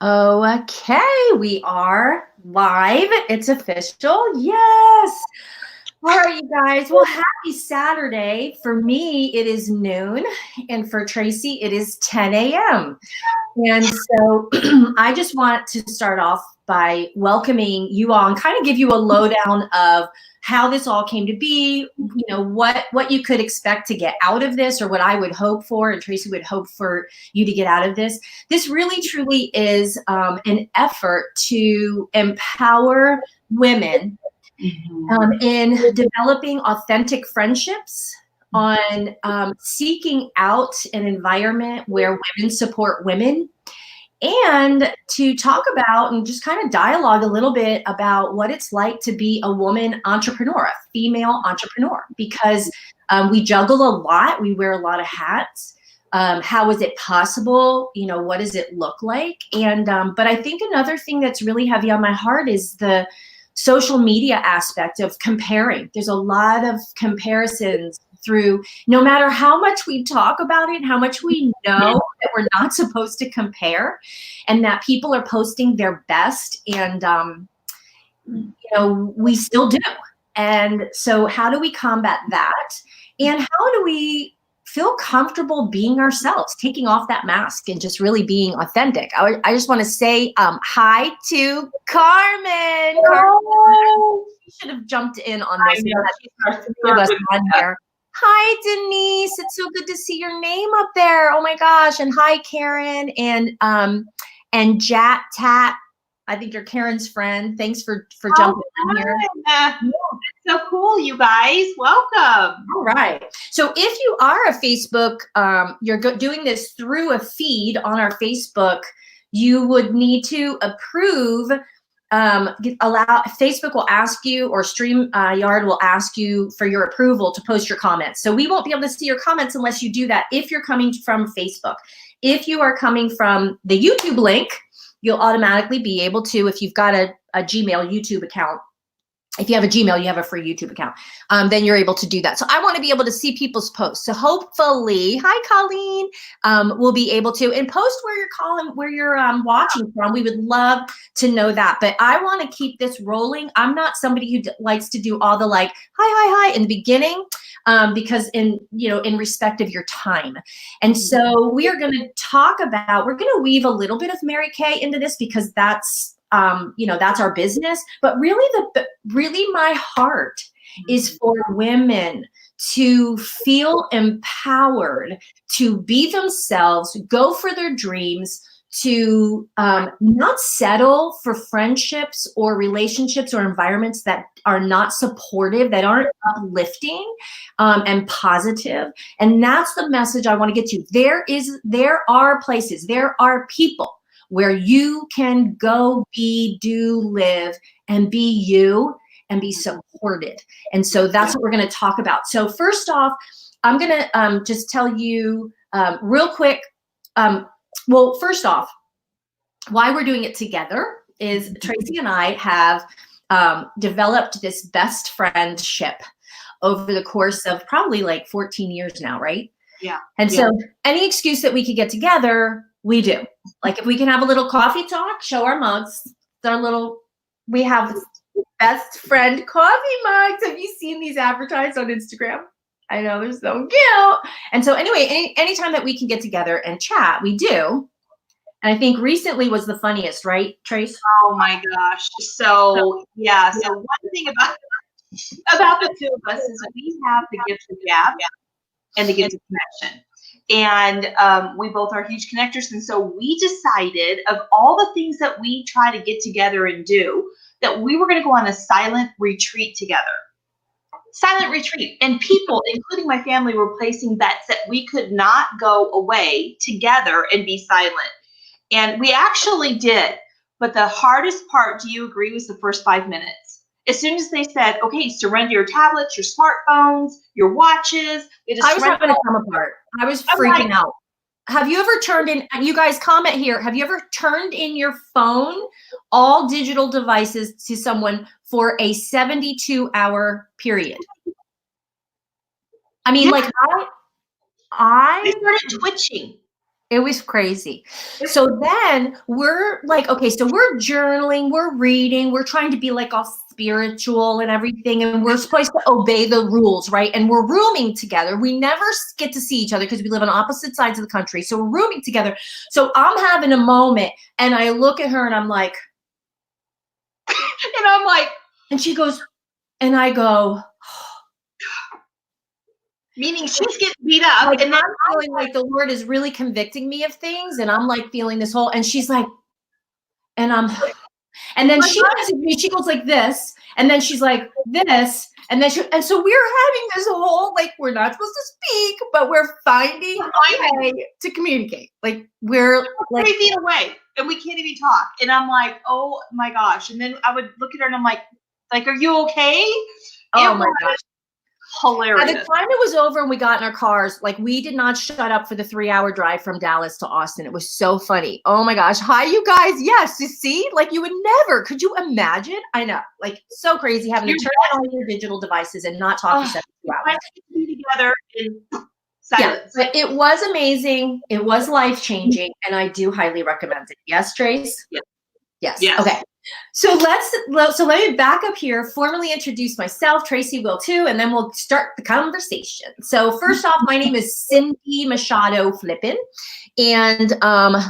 Okay, we are live. It's official. Yes. All right, you guys. Well, happy Saturday. For me, it is noon, and for Tracy, it is 10 a.m. And so I just want to start off by welcoming you all and kind of give you a lowdown of how this all came to be, what you could expect to get out of this, or what I would hope for and Tracy would hope for you to get out of this. This really truly is an effort to empower women in developing authentic friendships, on seeking out an environment where women support women, and to talk about and just kind of dialogue a little bit about what it's like to be a woman entrepreneur, a female entrepreneur, because we juggle a lot, we wear a lot of hats. How is it possible? What does it look like? And but I think another thing that's really heavy on my heart is the social media aspect of comparing. There's a lot of comparisons through, no matter how much we talk about it, how much we know that we're not supposed to compare, and that people are posting their best, and we still do. And so how do we combat that? And how do we feel comfortable being ourselves, taking off that mask and just really being authentic? I just want to say hi to Carmen. Carmen, you should have jumped in on this. On here. Hi, Denise. It's so good to see your name up there. Oh my gosh. And hi, Karen and Jat Tat. I think you're Karen's friend. Thanks for jumping in here. That's so cool, you guys. Welcome. All right. So if you are a Facebook, you're doing this through a feed on our Facebook, you would need to approve. Facebook will ask you, or StreamYard will ask you for your approval to post your comments. So we won't be able to see your comments unless you do that if you're coming from Facebook. If you are coming from the YouTube link, you'll automatically be able to, if you've got a Gmail YouTube account. If you have a Gmail, you have a free YouTube account, then you're able to do that. So I want to be able to see people's posts. So hopefully, hi Colleen, we'll be able to, and post where you're watching from. We would love to know that. But I want to keep this rolling. I'm not somebody who likes to do all the hi in the beginning, because in respect of your time. And so we are going to we're going to weave a little bit of Mary Kay into this, because that's our business. But really my heart is for women to feel empowered, to be themselves, go for their dreams, to not settle for friendships or relationships or environments that are not supportive, that aren't uplifting and positive. And that's the message I want to get to. There are places, there are people where you can go, be, do, live, and be you, and be supported. And so that's what we're going to talk about. So first off, I'm going to just tell you real quick. Well, first off, why we're doing it together is Tracy and I have developed this best friendship over the course of probably like 14 years now, right? Yeah. And so any excuse that we could get together, we do. Like if we can have a little coffee talk, show our mugs. We have best friend coffee mugs. Have you seen these advertised on Instagram? I know, they're so cute. And so anyway, anytime that we can get together and chat, we do. And I think recently was the funniest, right, Trace? Oh my gosh. So yeah. So one thing about the two of us is we have the gift of gab and the gift of connection. And we both are huge connectors. And so we decided, of all the things that we try to get together and do, that we were going to go on a silent retreat together. Silent retreat. And people, including my family, were placing bets that we could not go away together and be silent. And we actually did. But the hardest part, do you agree, was the first 5 minutes? As soon as they said, okay, surrender your tablets, your smartphones, your watches. I was having to come apart. I was freaking out. Have you ever turned in, you guys comment here, have you ever turned in your phone, all digital devices, to someone for a 72-hour period? I mean, like I started twitching. It was crazy. So then we're like, okay, so we're journaling, we're reading, we're trying to be like all spiritual and everything. And we're supposed to obey the rules, right? And we're rooming together. We never get to see each other because we live on opposite sides of the country. So we're rooming together. So I'm having a moment and I look at her and I'm like, and I'm like, and she goes, and I go, meaning she's getting beat up. like, And then I'm feeling like the Lord is really convicting me of things. And I'm like feeling this whole, and she's like, and and then she looks at me, she goes like this, and then she's like this, and then and so we're having this whole, like, we're not supposed to speak, but we're finding a way to communicate. Like, we're like 3 feet away and we can't even talk. And I'm like, oh my gosh. And then I would look at her and I'm like, are you okay? oh my gosh. Hilarious. By the time it was over and we got in our cars, like, we did not shut up for the 3-hour drive from Dallas to Austin. It was so funny. Oh my gosh. Hi, you guys. Yes. You see, like, you would never, could you imagine? I know, like, so crazy having to turn on all your digital devices and not talk for 72 hours. Together in silence. Yeah, but it was amazing. It was life-changing, and I do highly recommend it. Yes, Trace? Yes. Yes. Okay. So let me back up here, formally introduce myself. Tracy will too, and then we'll start the conversation. So first off, my name is Cindy Machado Flippin, and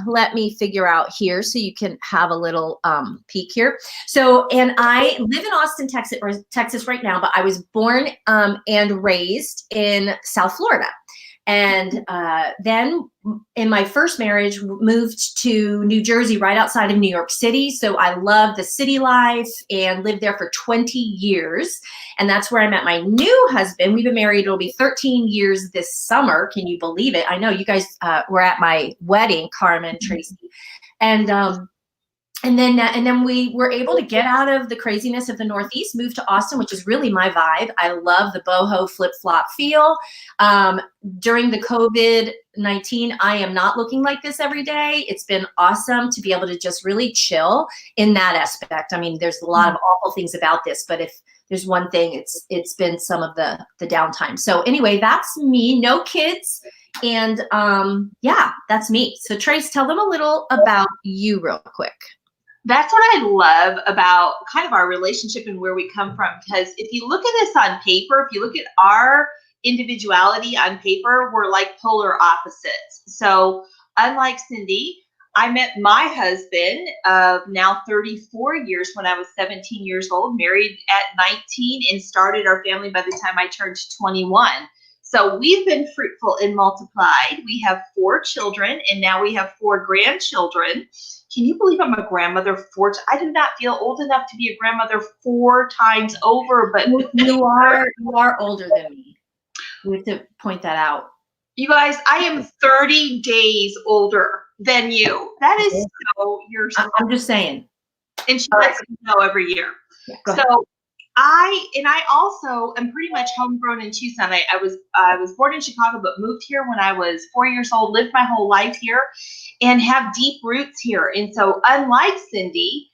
let me figure out here so you can have a little peek here. So, and I live in Austin, Texas right now, but I was born and raised in South Florida. And then in my first marriage, moved to New Jersey, right outside of New York City. So I love the city life and lived there for 20 years. And that's where I met my new husband. We've been married, it'll be 13 years this summer. Can you believe it? I know you guys were at my wedding, Carmen, Tracy. And then we were able to get out of the craziness of the Northeast, move to Austin, which is really my vibe. I love the boho flip-flop feel. During the COVID-19, I am not looking like this every day. It's been awesome to be able to just really chill in that aspect. I mean, there's a lot of awful things about this, but if there's one thing, it's been some of the downtime. So anyway, that's me, no kids. And yeah, that's me. So Trace, tell them a little about you real quick. That's what I love about kind of our relationship and where we come from. Because if you look at this on paper, if you look at our individuality on paper, we're like polar opposites. So unlike Cindy, I met my husband of now 34 years when I was 17 years old, married at 19, and started our family by the time I turned 21. So we've been fruitful and multiplied. We have 4 children, and now we have 4 grandchildren. Can you believe I'm a grandmother I did not feel old enough to be a grandmother 4 times over, but you are older than me. We have to point that out. You guys, I am 30 days older than you. That is you're so I'm just saying. And she lets me know every year. Yeah, so I also am pretty much homegrown in Tucson. I was born in Chicago, but moved here when I was 4 years old, lived my whole life here, and have deep roots here. And so unlike Cindy,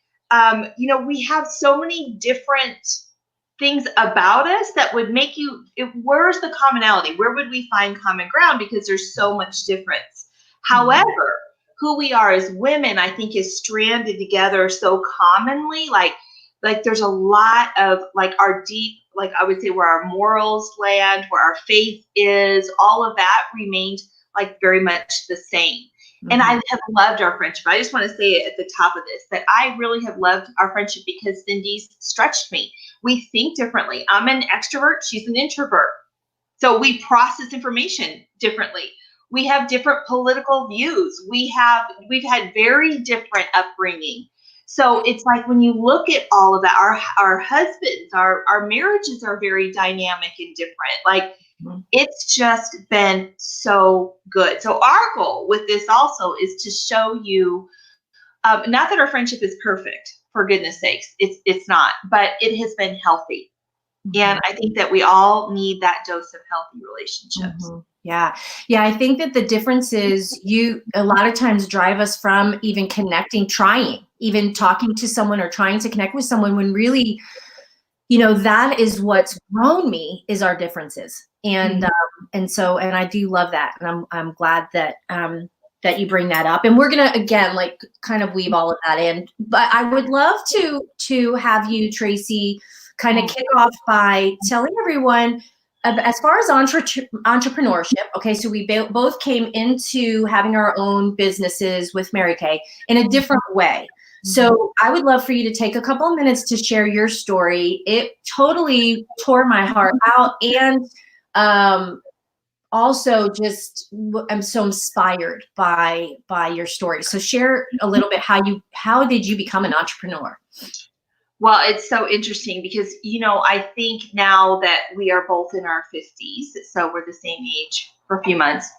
we have so many different things about us that would make where's the commonality? Where would we find common ground? Because there's so much difference. However, who we are as women, I think, is stranded together so commonly. Like there's a lot of like our deep, like I would say where our morals land, where our faith is, all of that remained like very much the same. And I have loved our friendship. I just want to say it at the top of this, that I really have loved our friendship because Cindy's stretched me. We think differently. I'm an extrovert. She's an introvert. So we process information differently. We have different political views. We've had very different upbringing. So it's like when you look at all of that, our husbands, our marriages are very dynamic and different. Like it's just been so good. So our goal with this also is to show you, not that our friendship is perfect, for goodness sakes, it's not, but it has been healthy. And I think that we all need that dose of healthy relationships. Yeah. I think that the difference is a lot of times drive us from even connecting, trying, even talking to someone or trying to connect with someone when really, that is what's grown me is our differences. And, and I do love that. And I'm glad that, that you bring that up. And we're going to, again, like kind of weave all of that in. But I would love to have you, Tracy, kind of kick off by telling everyone, as far as entrepreneurship, okay, so we both came into having our own businesses with Mary Kay in a different way. So I would love for you to take a couple of minutes to share your story. It totally tore my heart out, and also just I'm so inspired by your story. So share a little bit how did you become an entrepreneur? Well, it's so interesting because, I think now that we are both in our 50s, so we're the same age for a few months.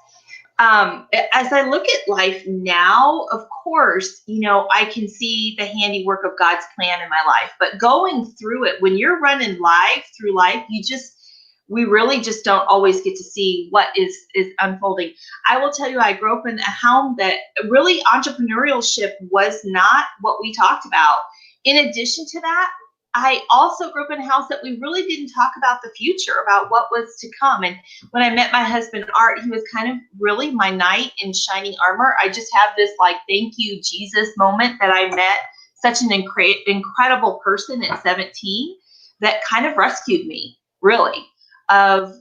As I look at life now, of course, I can see the handiwork of God's plan in my life. But going through it, when you're running through life, we really just don't always get to see what is unfolding. I will tell you, I grew up in a home that really entrepreneurship was not what we talked about. In addition to that, I also grew up in a house that we really didn't talk about the future, about what was to come. And when I met my husband, Art, he was kind of really my knight in shining armor. I just have this thank you, Jesus moment that I met such an incredible person at 17 that kind of rescued me, really, of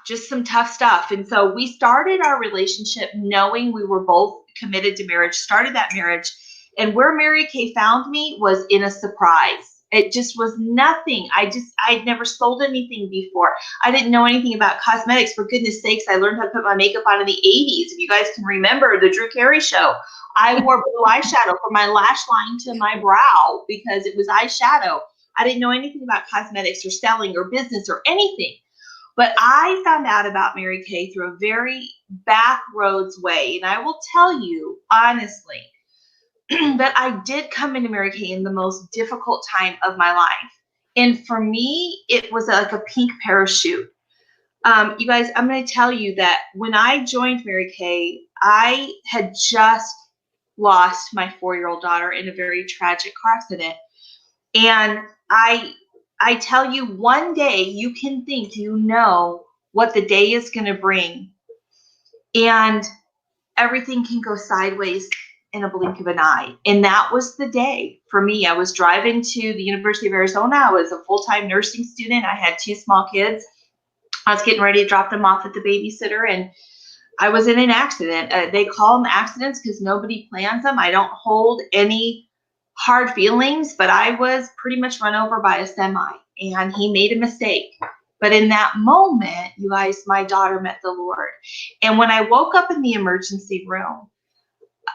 just some tough stuff. And so we started our relationship knowing we were both committed to marriage, started that marriage. And where Mary Kay found me was in a surprise. It just was nothing. I'd never sold anything before. I didn't know anything about cosmetics. For goodness sakes, I learned how to put my makeup on in the 80s. If you guys can remember the Drew Carey show, I wore blue eyeshadow from my lash line to my brow because it was eyeshadow. I didn't know anything about cosmetics or selling or business or anything. But I found out about Mary Kay through a very backroads way. And I will tell you honestly, that I did come into Mary Kay in the most difficult time of my life. And for me, it was like a pink parachute. You guys, I'm going to tell you that when I joined Mary Kay, I had just lost my 4-year-old daughter in a very tragic car accident. And I tell you, one day you can think what the day is going to bring. And everything can go sideways in a blink of an eye. And that was the day for me. I was driving to the University of Arizona. I was a full-time nursing student. I had 2 small kids. I was getting ready to drop them off at the babysitter, and I was in an accident. They call them accidents because nobody plans them. I don't hold any hard feelings, but I was pretty much run over by a semi, and he made a mistake. But in that moment, you guys, my daughter met the Lord. And when I woke up in the emergency room,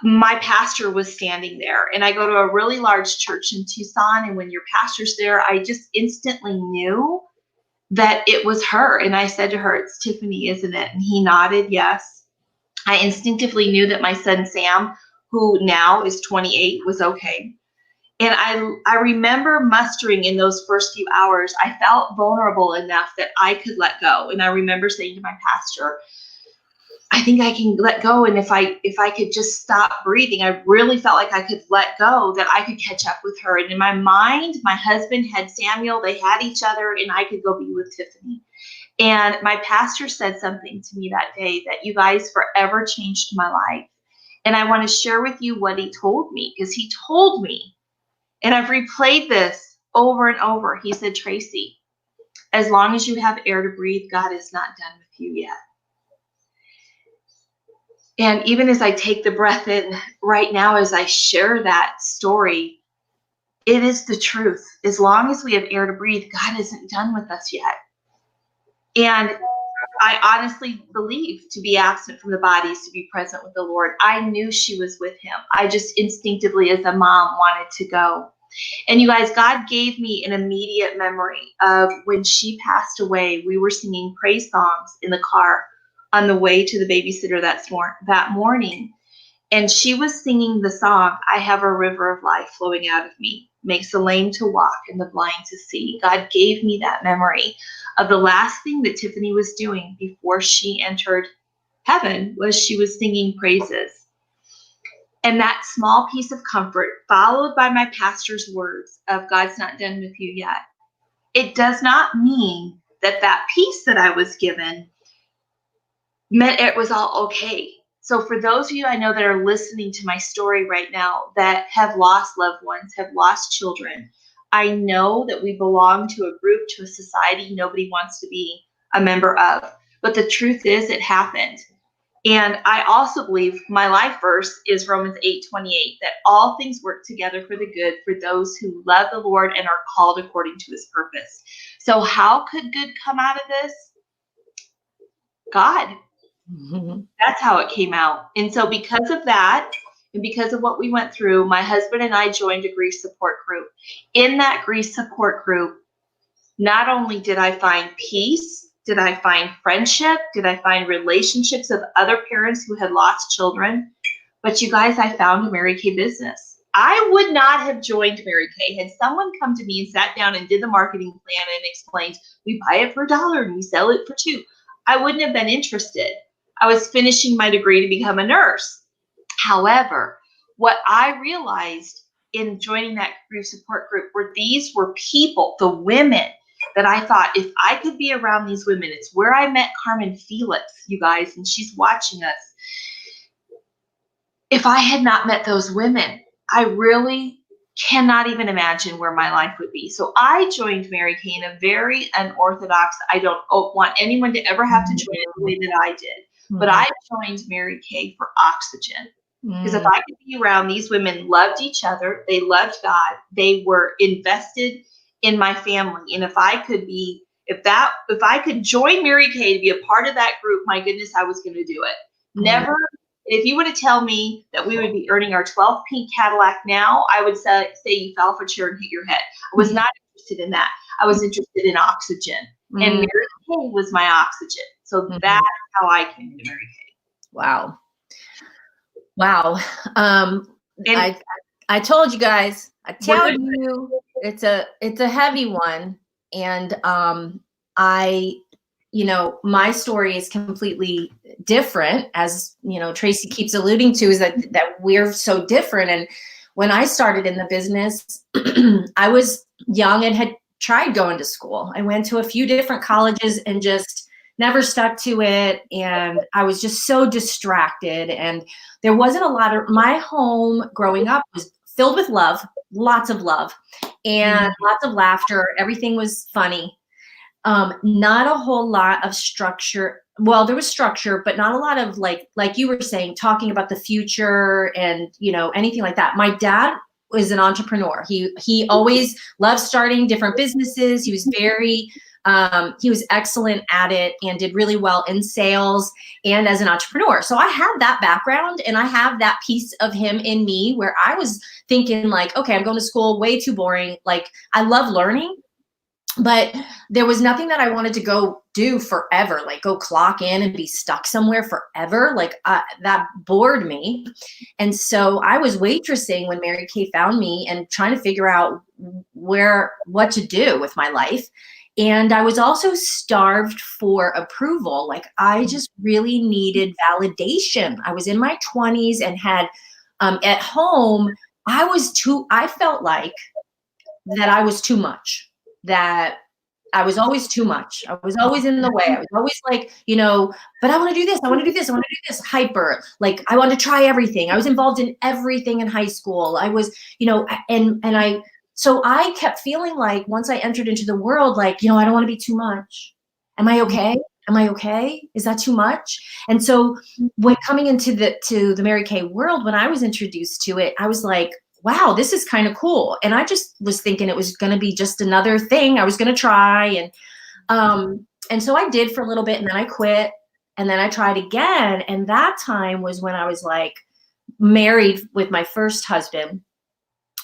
my pastor was standing there. And I go to a really large church in Tucson. And when your pastor's there, I just instantly knew that it was her. And I said to her, "It's Tiffany, isn't it?" And he nodded, yes. I instinctively knew that my son, Sam, who now is 28, was okay. And I remember mustering in those first few hours, I felt vulnerable enough that I could let go. And I remember saying to my pastor, "I think I can let go. And if I could just stop breathing," I really felt like I could let go, that I could catch up with her. And in my mind, my husband had Samuel, they had each other, and I could go be with Tiffany. And my pastor said something to me that day that, you guys, forever changed my life. And I want to share with you what he told me, because he told me, and I've replayed this over and over. He said, "Tracy, as long as you have air to breathe, God is not done with you yet." And even as I take the breath in right now, as I share that story, it is the truth. As long as we have air to breathe, God isn't done with us yet. And I honestly believe to be absent from the body is to be present with the Lord. I knew she was with him. I just instinctively, as a mom, wanted to go. And you guys, God gave me an immediate memory of when she passed away. We were singing praise songs in the car on the way to the babysitter that morning. And she was singing the song, "I have a river of life flowing out of me, makes the lame to walk and the blind to see." God gave me that memory of the last thing that Tiffany was doing before she entered heaven was she was singing praises. And that small piece of comfort, followed by my pastor's words of "God's not done with you yet." It does not mean that that peace that I was given meant it was all okay. So for those of you I know that are listening to my story right now that have lost loved ones, have lost children, I know that we belong to a group, to a society nobody wants to be a member of. But the truth is it happened. And I also believe my life verse is Romans 8:28, that all things work together for the good for those who love the Lord and are called according to his purpose. So how could good come out of this? God. That's how it came out. And so because of that, and because of what we went through, my husband and I joined a grief support group. In that grief support group, not only did I find peace, did I find friendship, did I find relationships of other parents who had lost children, but you guys, I found a Mary Kay business. I would not have joined Mary Kay had someone come to me and sat down and did the marketing plan and explained, we buy it for $1 and we sell it for $2. I wouldn't have been interested. I was finishing my degree to become a nurse. However, what I realized in joining that grief support group were these were people, the women, that I thought if I could be around these women, it's where I met Carmen Felix, you guys, and she's watching us. If I had not met those women, I really cannot even imagine where my life would be. So I joined Mary Kay in a very unorthodox, I don't want anyone to ever have to join it the way that I did. But I joined Mary Kay for oxygen. Because if I could be around these women, loved each other, they loved God, they were invested in my family. And if I could be, if I could join Mary Kay to be a part of that group, my goodness, I was going to do it. Never. If you were to tell me that we would be earning our 12th pink Cadillac now, I would say you fell off a chair and hit your head. I was not interested in that. I was interested in oxygen. And Mary Kay was my oxygen. So that's how I came to Mary Kay. Wow. Wow. I told you guys, I tell you, it's a heavy one. And my story is completely different, as Tracy keeps alluding to, is that we're so different. And when I started in the business, I was young and had tried going to school. I went to a few different colleges and just never stuck to it. And I was just so distracted. And there wasn't a lot of, my home growing up was filled with love, lots of love, and lots of laughter. Everything was funny. Not a whole lot of structure. Well, there was structure, but not a lot of like you were saying, talking about the future and, anything like that. My dad was an entrepreneur. He always loved starting different businesses. He was he was excellent at it and did really well in sales and as an entrepreneur. So I have that background and I have that piece of him in me where I was thinking like, okay, I'm going to school, way too boring. Like, I love learning, but there was nothing that I wanted to go do forever, like go clock in and be stuck somewhere forever. Like that bored me. And so I was waitressing when Mary Kay found me and trying to figure out what to do with my life. And I was also starved for approval. Like, I just really needed validation. I was in my 20s and had at home, I felt like that I was too much, that I was always too much. I was always in the way. I was always like, but I want to do this. I want to do this. I want to do this. Hyper. Like, I want to try everything. I was involved in everything in high school. I was, so I kept feeling like once I entered into the world, like, I don't want to be too much. Am I okay? Am I okay? Is that too much? And so when coming into the Mary Kay world, when I was introduced to it, I was like, wow, this is kind of cool. And I just was thinking it was going to be just another thing I was going to try. And so I did for a little bit, and then I quit, and then I tried again. And that time was when I was like married with my first husband.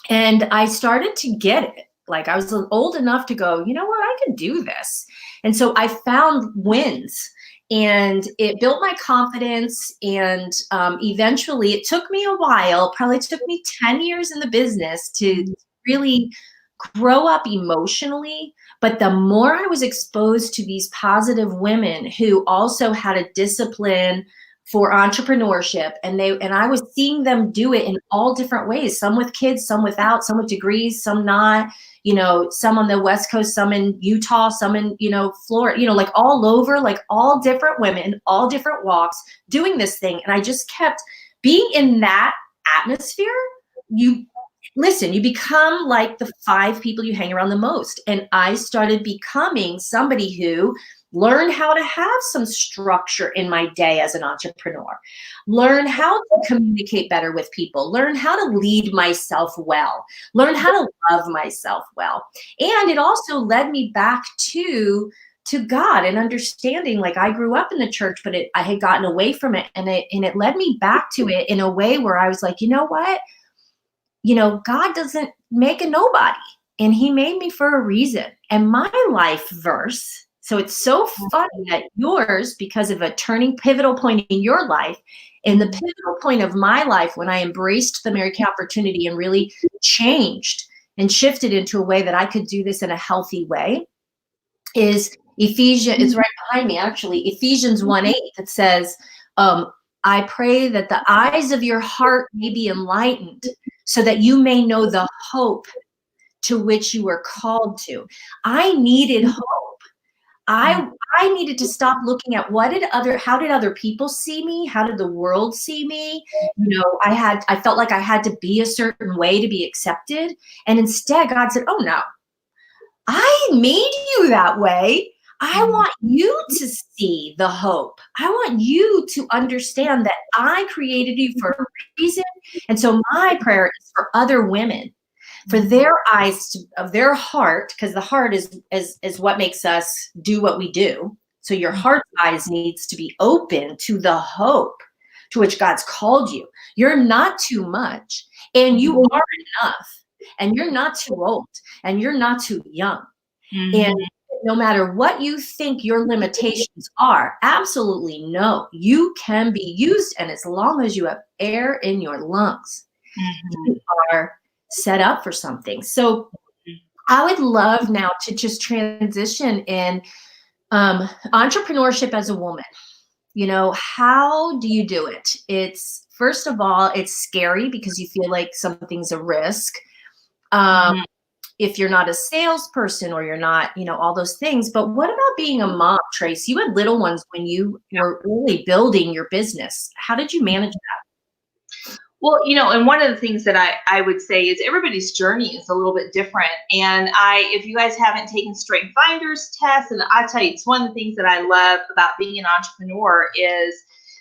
And I started to get it. Like, I was old enough to go, you know what, I can do this. And so I found wins, and it built my confidence. And eventually, it took me a while, probably took me 10 years in the business to really grow up emotionally. But the more I was exposed to these positive women who also had a discipline for entrepreneurship, and I was seeing them do it in all different ways, some with kids, some without, some with degrees, some not, some on the West Coast, some in Utah, some in, Florida, like all over, like all different women, all different walks doing this thing. And I just kept being in that atmosphere. You become like the 5 people you hang around the most. And I started becoming somebody who learn how to have some structure in my day as an entrepreneur, learn how to communicate better with people, learn how to lead myself well, learn how to love myself well. And it also led me back to God and understanding, like I grew up in the church, but I had gotten away from it. And it led me back to it in a way where I was like, you know what? God doesn't make a nobody, and he made me for a reason. And my life verse, so it's so funny that yours, because of a pivotal point in your life, and the pivotal point of my life when I embraced the Mary Kay opportunity and really changed and shifted into a way that I could do this in a healthy way, is Ephesians, it's right behind me actually, Ephesians 1:8, that says, I pray that the eyes of your heart may be enlightened so that you may know the hope to which you were called to. I needed hope. I needed to stop looking at how did other people see me? How did the world see me? I felt like I had to be a certain way to be accepted. And instead God said, oh no, I made you that way. I want you to see the hope. I want you to understand that I created you for a reason. And so my prayer is for other women, for their eyes of their heart, because the heart is what makes us do what we do. So your heart's eyes needs to be open to the hope to which God's called you. You're not too much, and you are enough, and you're not too old, and you're not too young. And no matter what you think your limitations are, absolutely no, you can be used. And as long as you have air in your lungs, you are set up for something. So I would love now to just transition in entrepreneurship as a woman. How do you do it? It's, first of all, it's scary because you feel like something's a risk. If you're not a salesperson or you're not, all those things. But what about being a mom, Trace? You had little ones when you were really building your business. How did you manage that? Well, and one of the things that I would say is everybody's journey is a little bit different. And if you guys haven't taken Strength Finders tests, and I tell you, it's one of the things that I love about being an entrepreneur is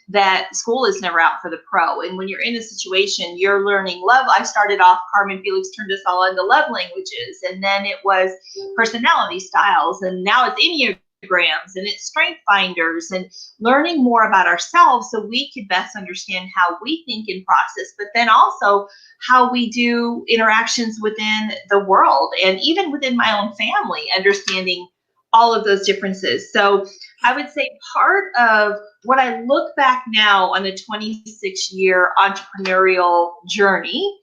that school is never out for the pro. And when you're in a situation, you're learning love. I started off, Carmen Felix turned us all into love languages. And then it was personality styles. And now it's Enneagrams, and it's Strength Finders, and learning more about ourselves so we could best understand how we think and process, but then also how we do interactions within the world and even within my own family, understanding all of those differences. So I would say part of what I look back now on the 26-year entrepreneurial journey,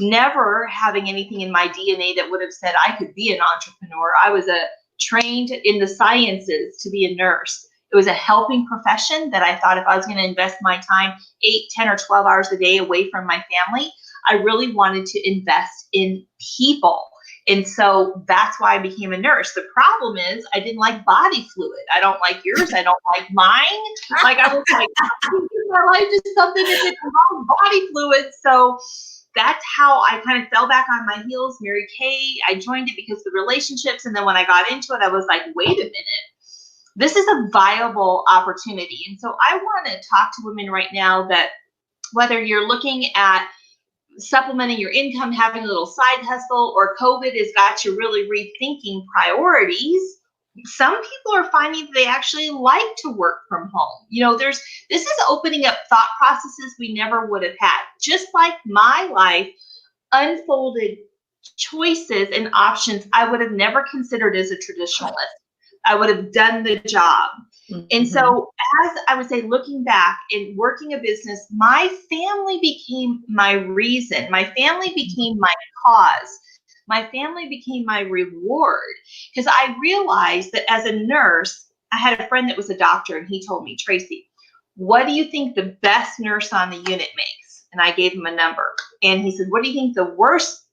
never having anything in my DNA that would have said I could be an entrepreneur. I was trained in the sciences to be a nurse. It was a helping profession that I thought if I was going to invest my time 8, 10, or 12 hours a day away from my family, I really wanted to invest in people. And so that's why I became a nurse. The problem is I didn't like body fluid. I don't like yours. I don't like mine. Like I was like, my life is something that didn't involve body fluid. So that's how I kind of fell back on my heels. Mary Kay, I joined it because of the relationships. And then when I got into it, I was like, wait a minute, this is a viable opportunity. And so I want to talk to women right now that whether you're looking at supplementing your income, having a little side hustle, or COVID has got you really rethinking priorities, some people are finding that they actually like to work from home. This is opening up thought processes we never would have had. Just like my life unfolded choices and options I would have never considered as a traditionalist. I would have done the job. Mm-hmm. And so as I would say, looking back and working a business, my family became my reason. My family became my cause. My family became my reward, because I realized that as a nurse, I had a friend that was a doctor, and he told me, Tracy, what do you think the best nurse on the unit makes? And I gave him a number. And he said, what do you think the worst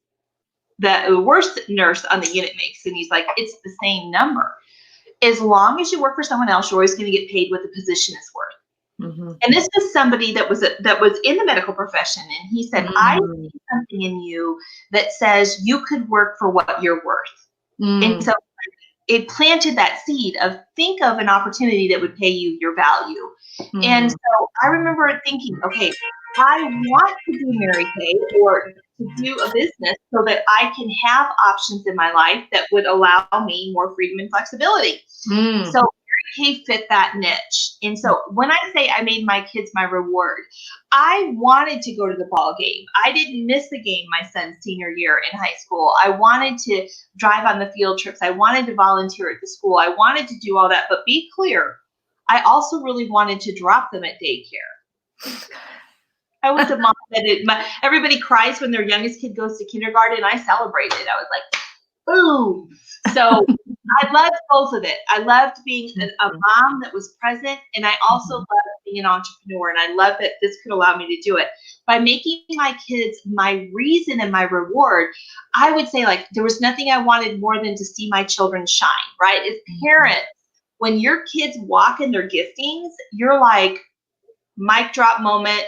nurse on the unit makes? And he's like, it's the same number. As long as you work for someone else, you're always going to get paid what the position is worth. Mm-hmm. And this is somebody that was in the medical profession, and he said, I see something in you that says you could work for what you're worth. And so it planted that seed of think of an opportunity that would pay you your value. And so I remember thinking, okay, I want to do Mary Kay or to do a business so that I can have options in my life that would allow me more freedom and flexibility. So Mary Kay fit that niche. And so when I say I made my kids my reward, I wanted to go to the ball game. I didn't miss a game my son's senior year in high school. I wanted to drive on the field trips. I wanted to volunteer at the school. I wanted to do all that. But be clear, I also really wanted to drop them at daycare. I was a mom that everybody cries when their youngest kid goes to kindergarten. I celebrated. I was like, boom. So I loved both of it. I loved being a mom that was present, and I also loved being an entrepreneur, and I love that this could allow me to do it. By making my kids my reason and my reward, I would say, like, there was nothing I wanted more than to see my children shine, right? As parents, when your kids walk in their giftings, you're like, mic drop moment,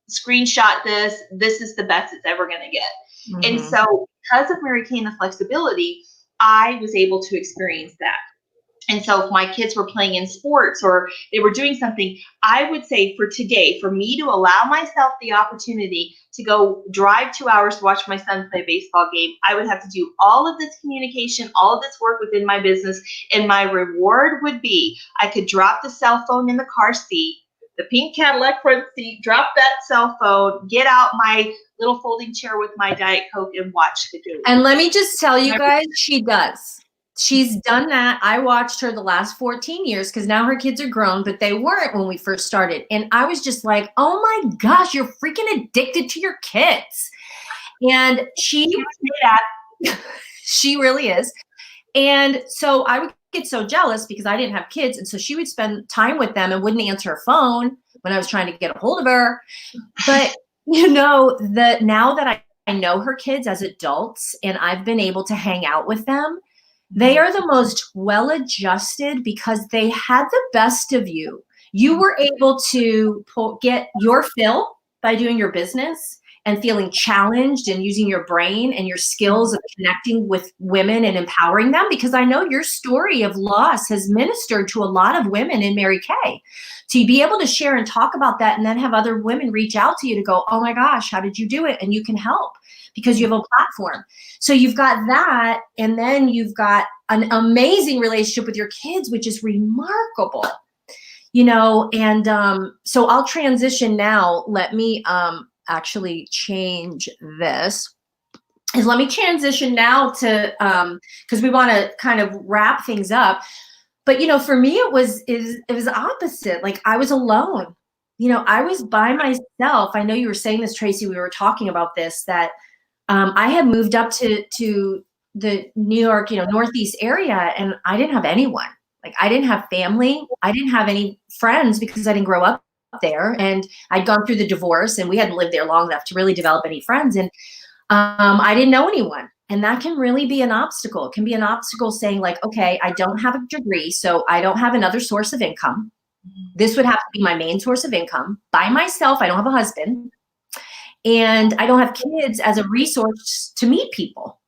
screenshot this is the best it's ever going to get. And so because of Mary Kay and the flexibility, I was able to experience that. And so if my kids were playing in sports or they were doing something, I would say for today, for me to allow myself the opportunity to go drive 2 hours to watch my son play a baseball game, I would have to do all of this communication, all of this work within my business. And my reward would be I could drop the cell phone in the car seat, the pink Cadillac front seat, drop that cell phone, get out my little folding chair with my Diet Coke and watch the game. And let me just tell you guys, she does. She's done that. I watched her the last 14 years because now her kids are grown, but they weren't when we first started. And I was just like, oh my gosh, you're freaking addicted to your kids. And she really is. And so I would get so jealous because I didn't have kids. And so she would spend time with them and wouldn't answer her phone when I was trying to get a hold of her. But you know, now that I know her kids as adults and I've been able to hang out with them, they are the most well-adjusted because they had the best of you. You were able to get your fill by doing your business and feeling challenged and using your brain and your skills of connecting with women and empowering them, because I know your story of loss has ministered to a lot of women in Mary Kay. To be able to share and talk about that and then have other women reach out to you to go, oh my gosh, how did you do it? And you can help because you have a platform. So you've got that, and then you've got an amazing relationship with your kids, which is remarkable. You know, and so I'll transition now. Let me actually change this. Let me transition now to, because we want to kind of wrap things up. But, you know, for me, it was opposite. Like I was alone. You know, I was by myself. I know you were saying this, Tracy. We were talking about this, that I had moved up to the New York, Northeast area, and I didn't have anyone. Like I didn't have family. I didn't have any friends because I didn't grow up there, and I'd gone through the divorce, and we hadn't lived there long enough to really develop any friends. And I didn't know anyone. And that can really be an obstacle. It can be an obstacle saying like, okay, I don't have a degree, so I don't have another source of income. This would have to be my main source of income. By myself, I don't have a husband. And I don't have kids as a resource to meet people.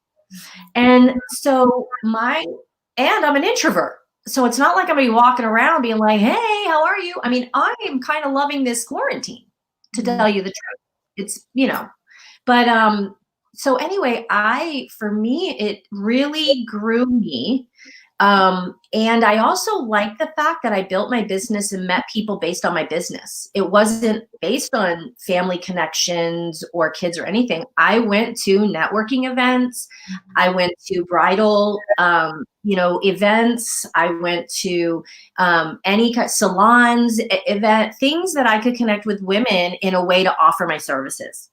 And so and I'm an introvert. So it's not like I'm going to be walking around being like, hey, how are you? I mean, I am kind of loving this quarantine, to tell you the truth. It's, but so anyway, for me, it really grew me. And I also like the fact that I built my business and met people based on my business. It wasn't based on family connections or kids or anything. I went to networking events. I went to bridal, events. I went to any salons, event, things that I could connect with women in a way to offer my services.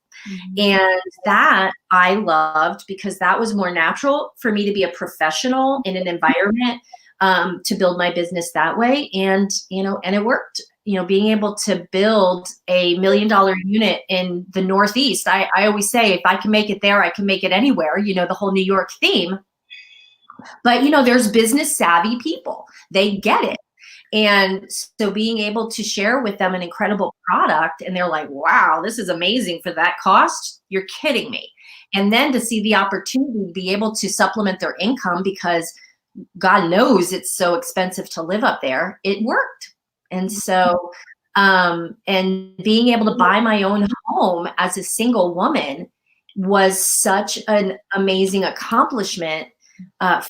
And that I loved because that was more natural for me to be a professional in an environment to build my business that way. And, and it worked. being able to build a $1 million unit in the Northeast. I always say, if I can make it there, I can make it anywhere, the whole New York theme. But, there's business savvy people. They get it. And so being able to share with them an incredible product, and they're like, wow, this is amazing for that cost. You're kidding me. And then to see the opportunity to be able to supplement their income, because God knows it's so expensive to live up there, it worked. And so, and being able to buy my own home as a single woman was such an amazing accomplishment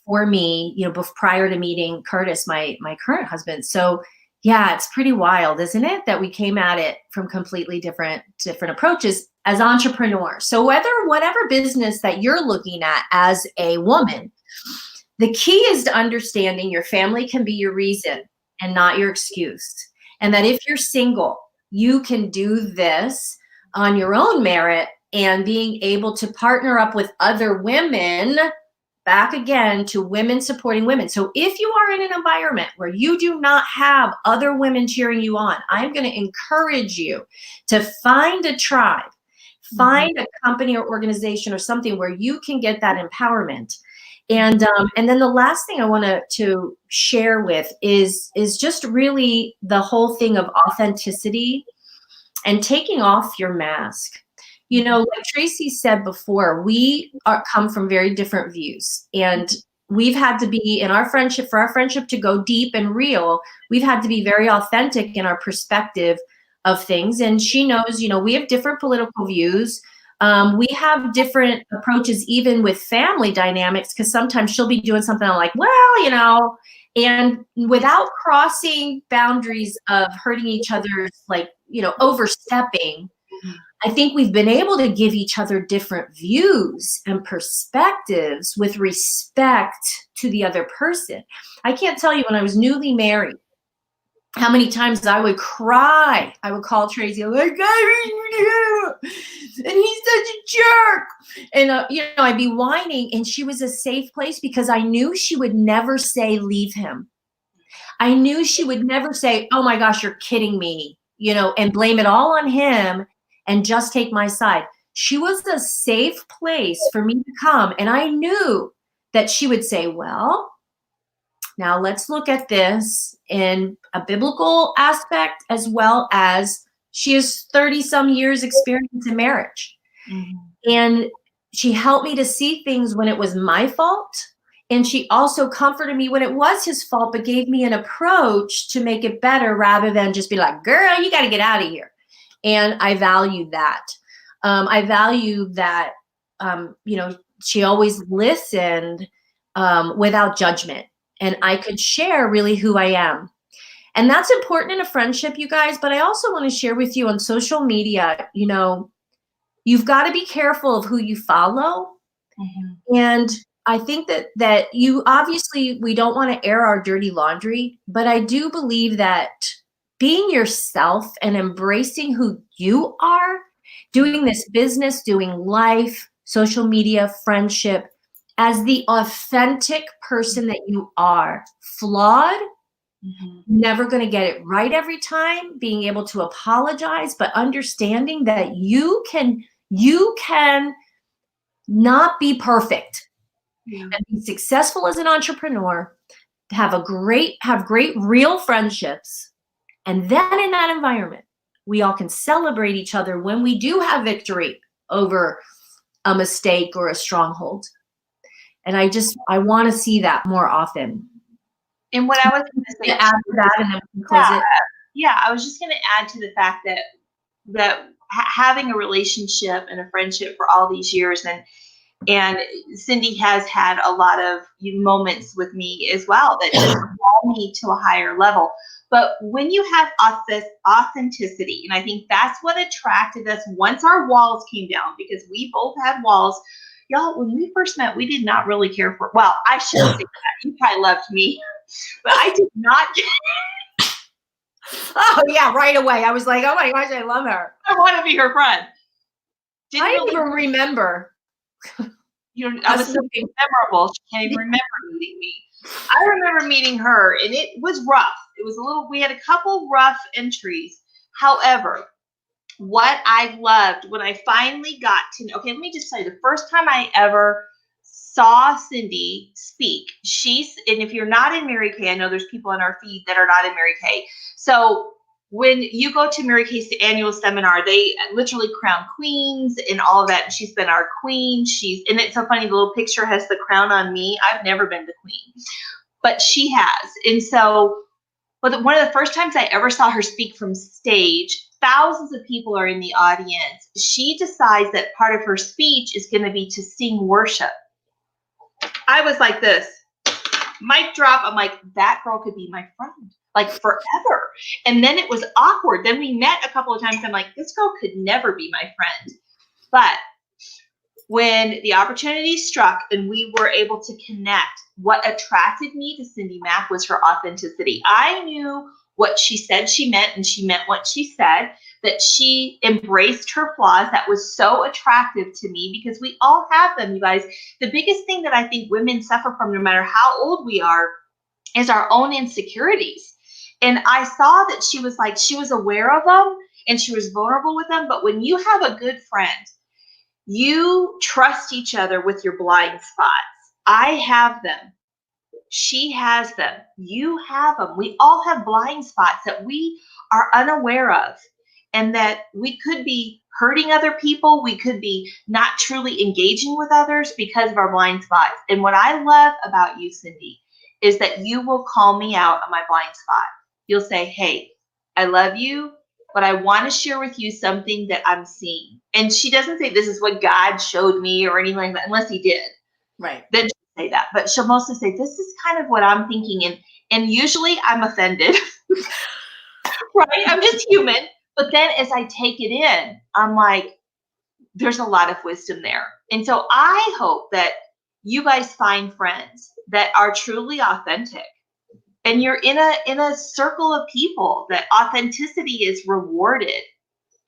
for me, prior to meeting Curtis, my current husband. So yeah, it's pretty wild, isn't it? That we came at it from completely different approaches as entrepreneurs. So whatever business that you're looking at as a woman, the key is to understanding your family can be your reason and not your excuse. And that if you're single, you can do this on your own merit, and being able to partner up with other women, back again to women supporting women. So if you are in an environment where you do not have other women cheering you on, I'm going to encourage you to find a tribe, find a company or organization or something where you can get that empowerment. And then the last thing I want to share with is just really the whole thing of authenticity and taking off your mask. Like Tracy said before, we come from very different views, and we've had to be in our friendship, for our friendship to go deep and real, we've had to be very authentic in our perspective of things. And she knows, we have different political views. We have different approaches, even with family dynamics, because sometimes she'll be doing something I'm like, well, and without crossing boundaries of hurting each other's, overstepping, I think we've been able to give each other different views and perspectives with respect to the other person. I can't tell you, when I was newly married, how many times I would cry. I would call Tracy, like, and he's such a jerk. And, I'd be whining, and she was a safe place because I knew she would never say, leave him. I knew she would never say, oh my gosh, you're kidding me, and blame it all on him and just take my side. She was a safe place for me to come. And I knew that she would say, well, now let's look at this in a biblical aspect, as well as she has 30 some years experience in marriage. And she helped me to see things when it was my fault. And she also comforted me when it was his fault, but gave me an approach to make it better, rather than just be like, girl, you got to get out of here. And I value that. I value that, she always listened without judgment. And I could share really who I am. And that's important in a friendship, you guys. But I also want to share with you on social media, you've got to be careful of who you follow. And I think that you, obviously, we don't want to air our dirty laundry, but I do believe that being yourself and embracing who you are, doing this business, doing life, social media, friendship, as the authentic person that you are, flawed, never going to get it right every time, being able to apologize, but understanding that you can not be perfect and be successful as an entrepreneur, have great real friendships. And then in that environment, we all can celebrate each other when we do have victory over a mistake or a stronghold. And I want to see that more often. And what I was going to say, add to that, and then we can close it. Yeah, I was just going to add to the fact that having a relationship and a friendship for all these years, and Cindy has had a lot of moments with me as well that just brought me to a higher level. But when you have authenticity, and I think that's what attracted us once our walls came down, because we both had walls. Y'all, when we first met, we did not really care for, well, I shouldn't say that. You probably loved me, but I did not. Oh, yeah, right away. I was like, oh my gosh, I love her. I want to be her friend. I don't even remember. I was so memorable. She can't even remember meeting me. I remember meeting her, and it was rough. It was a little, we had a couple rough entries. However, what I loved when I finally got to, okay, let me just tell you, the first time I ever saw Cindy speak, and if you're not in Mary Kay, I know there's people on our feed that are not in Mary Kay. So when you go to Mary Kay's annual seminar, they literally crown queens and all of that. And she's been our queen. And it's so funny, the little picture has the crown on me. I've never been the queen, but she has. And so, but one of the first times I ever saw her speak from stage, thousands of people are in the audience. She decides that part of her speech is going to be to sing worship. I was like this, mic drop. I'm like, that girl could be my friend, like forever. And then it was awkward. Then we met a couple of times. I'm like, this girl could never be my friend. But when the opportunity struck and we were able to connect, what attracted me to Cindy Mack was her authenticity. I knew what she said she meant, and she meant what she said, that she embraced her flaws. That was so attractive to me, because we all have them, you guys. The biggest thing that I think women suffer from, no matter how old we are, is our own insecurities. And I saw that she was aware of them and she was vulnerable with them. But when you have a good friend, you trust each other with your blind spots. I have them. She has them. You have them. We all have blind spots that we are unaware of, and that we could be hurting other people. We could be not truly engaging with others because of our blind spots. And what I love about you, Cindy, is that you will call me out on my blind spot. You'll say, hey, I love you, but I want to share with you something that I'm seeing. And she doesn't say, this is what God showed me or anything like that, unless he did. Right. Then she'll say that. But she'll mostly say, this is kind of what I'm thinking. And usually I'm offended. Right? I'm just human. But then as I take it in, I'm like, there's a lot of wisdom there. And so I hope that you guys find friends that are truly authentic. And you're in a circle of people that authenticity is rewarded.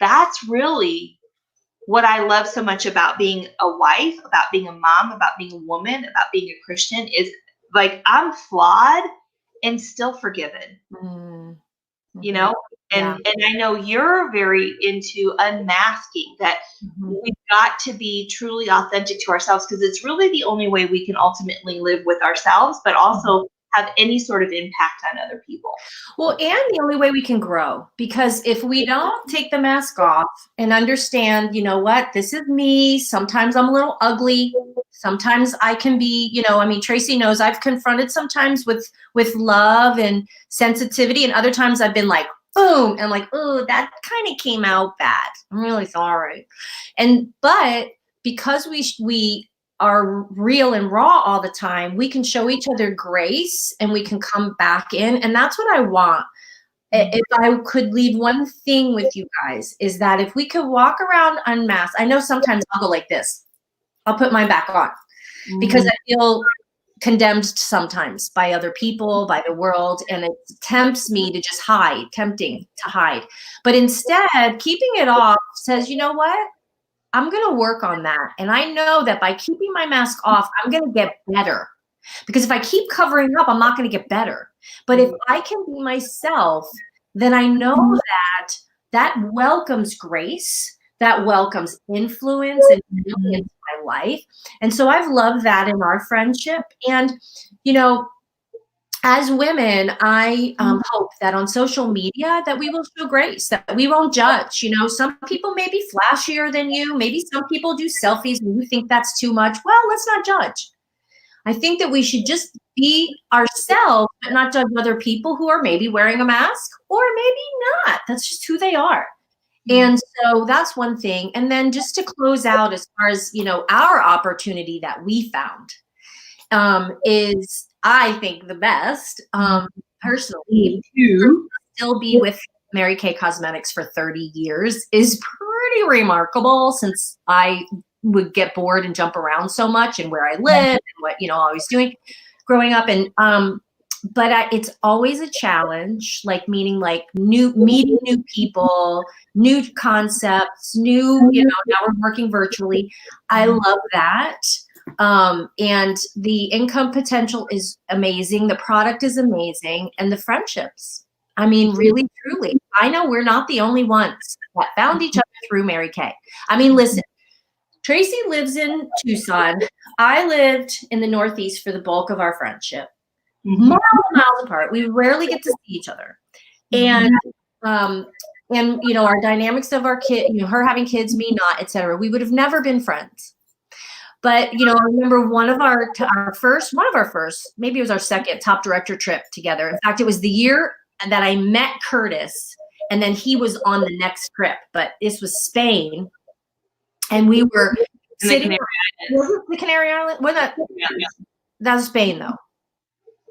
That's really what I love so much about being a wife, about being a mom, about being a woman, about being a Christian, is like, I'm flawed and still forgiven. Mm-hmm. You know, and I know you're very into unmasking that. We've got to be truly authentic to ourselves, because it's really the only way we can ultimately live with ourselves, but also have any sort of impact on other people. Well, and the only way we can grow, because if we don't take the mask off and understand, you know what, this is me. Sometimes I'm a little ugly. Sometimes I can be, I mean, Tracy knows I've confronted sometimes with love and sensitivity, and other times I've been like, boom, and like, oh, that kind of came out bad. I'm really sorry. But because we are real and raw all the time, we can show each other grace and we can come back in. And that's what I want. If I could leave one thing with you guys, is that if we could walk around unmasked. I know sometimes I'll go like this. I'll put mine back on because I feel condemned sometimes by other people, by the world, and it tempts me to just hide, tempting to hide. But instead, keeping it off says, you know what? I'm going to work on that. And I know that by keeping my mask off, I'm going to get better. Because if I keep covering up, I'm not going to get better. But if I can be myself, then I know that welcomes grace, that welcomes influence and into my life. And so I've loved that in our friendship. And, as women, I hope that on social media that we will show grace, that we won't judge. Some people may be flashier than you. Maybe some people do selfies and you think that's too much. Well, let's not judge. I think that we should just be ourselves, but not judge other people who are maybe wearing a mask or maybe not. That's just who they are. And so that's one thing. And then just to close out, as far as, our opportunity that we found is, I think, the best, personally, to still be with Mary Kay Cosmetics for 30 years is pretty remarkable, since I would get bored and jump around so much and where I live and what, I was doing growing up. And, but it's always a challenge, meaning meeting new people, new concepts, now we're working virtually. I love that. And the income potential is amazing. The product is amazing. And the friendships. I mean, really, truly, I know we're not the only ones that found each other through Mary Kay. I mean, listen, Tracy lives in Tucson. I lived in the Northeast for the bulk of our friendship. Miles and miles apart. We rarely get to see each other. And our dynamics of our kid, her having kids, me not, etc. We would have never been friends. But, I remember one of our first, maybe it was our second top director trip together. In fact, it was the year that I met Curtis, and then he was on the next trip, but this was Spain. And we were sitting the Canary Island. That was Spain, though.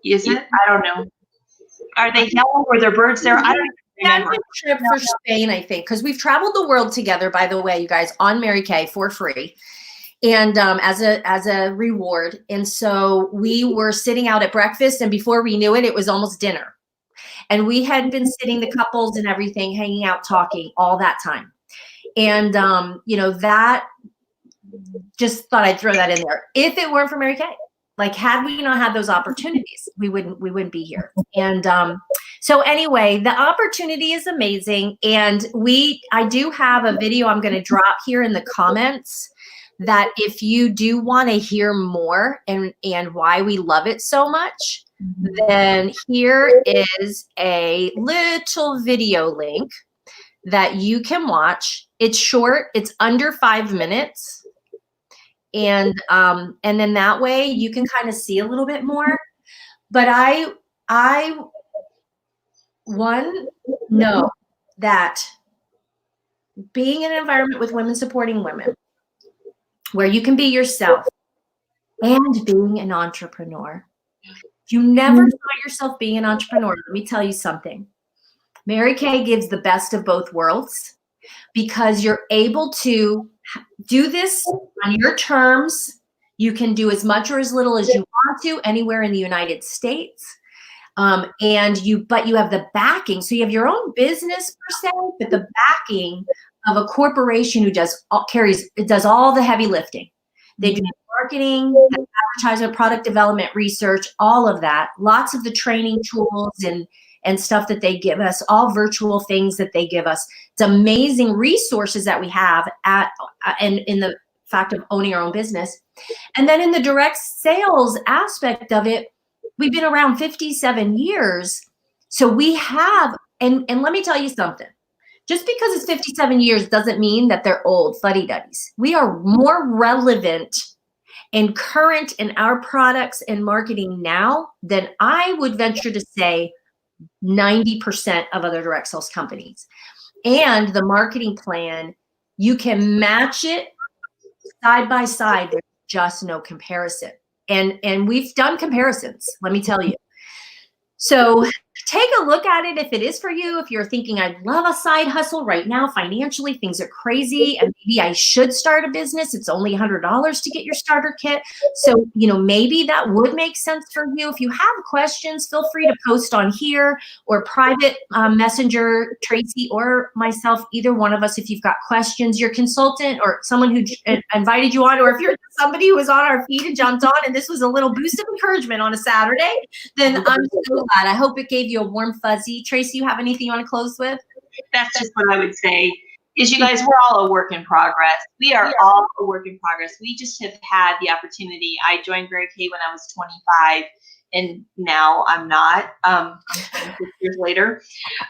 Is it? I don't know. Are they yellow? Were there birds there? I don't remember. Trip for Spain, I think, because we've traveled the world together, by the way, you guys, on Mary Kay for free. And as a reward. And so we were sitting out at breakfast, and before we knew it, it was almost dinner. And we had been sitting, the couples and everything, hanging out, talking all that time. And, that, just thought I'd throw that in there. If it weren't for Mary Kay, like, had we not had those opportunities, we wouldn't be here. And so anyway, the opportunity is amazing. And I do have a video I'm going to drop here in the comments that if you do want to hear more and why we love it so much, then here is a little video link that you can watch. It's short. It's under 5 minutes. And then that way you can kind of see a little bit more. But I know that being in an environment with women supporting women, where you can be yourself, and being an entrepreneur. You never saw yourself being an entrepreneur. Let me tell you something. Mary Kay gives the best of both worlds, because you're able to do this on your terms. You can do as much or as little as you want to anywhere in the United States. But you have the backing. So you have your own business per se, but the backing of a corporation who does all the heavy lifting. They do marketing, advertisement, product development, research, all of that. Lots of the training tools and stuff that they give us, all virtual things that they give us. It's amazing resources that we have in the fact of owning our own business. And then in the direct sales aspect of it, we've been around 57 years. So we have, and let me tell you something. Just because it's 57 years doesn't mean that they're old fuddy-duddies. We are more relevant and current in our products and marketing now than I would venture to say 90% of other direct sales companies. And the marketing plan, you can match it side by side. There's just no comparison. And we've done comparisons, let me tell you. So take a look at it if it is for you. If you're thinking, I'd love a side hustle right now, financially, things are crazy, and maybe I should start a business. It's only $100 to get your starter kit. So, maybe that would make sense for you. If you have questions, feel free to post on here or private messenger Tracy or myself, either one of us. If you've got questions, your consultant or someone who invited you on, or if you're somebody who was on our feed and jumped on and this was a little boost of encouragement on a Saturday, then I'm so glad. I hope it gave you a warm fuzzy. Tracy, you have anything you want to close with? That's just what I would say is, you guys, we're all a work in progress. We are all a work in progress. We just have had the opportunity. I joined Mary Kay when I was 25, and now I'm not. I'm 26 years later.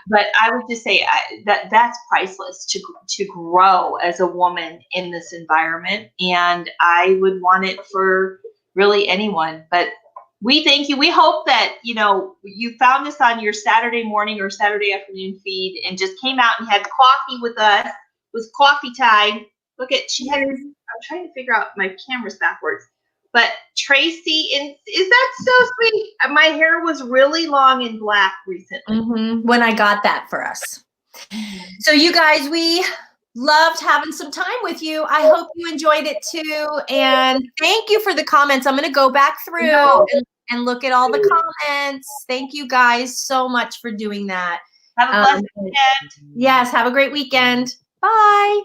But I would just say that's priceless to grow as a woman in this environment. And I would want it for really anyone. But we thank you. We hope that, you found us on your Saturday morning or Saturday afternoon feed and just came out and had coffee with us. It was coffee time. Look at, I'm trying to figure out, my camera's backwards. But Tracy, is that so sweet? My hair was really long and black recently. When I got that for us. So you guys, we loved having some time with you. I hope you enjoyed it too. And thank you for the comments. I'm going to go back through and look at all the comments. Thank you guys so much for doing that. Have a blessed weekend. Yes, have a great weekend. Bye.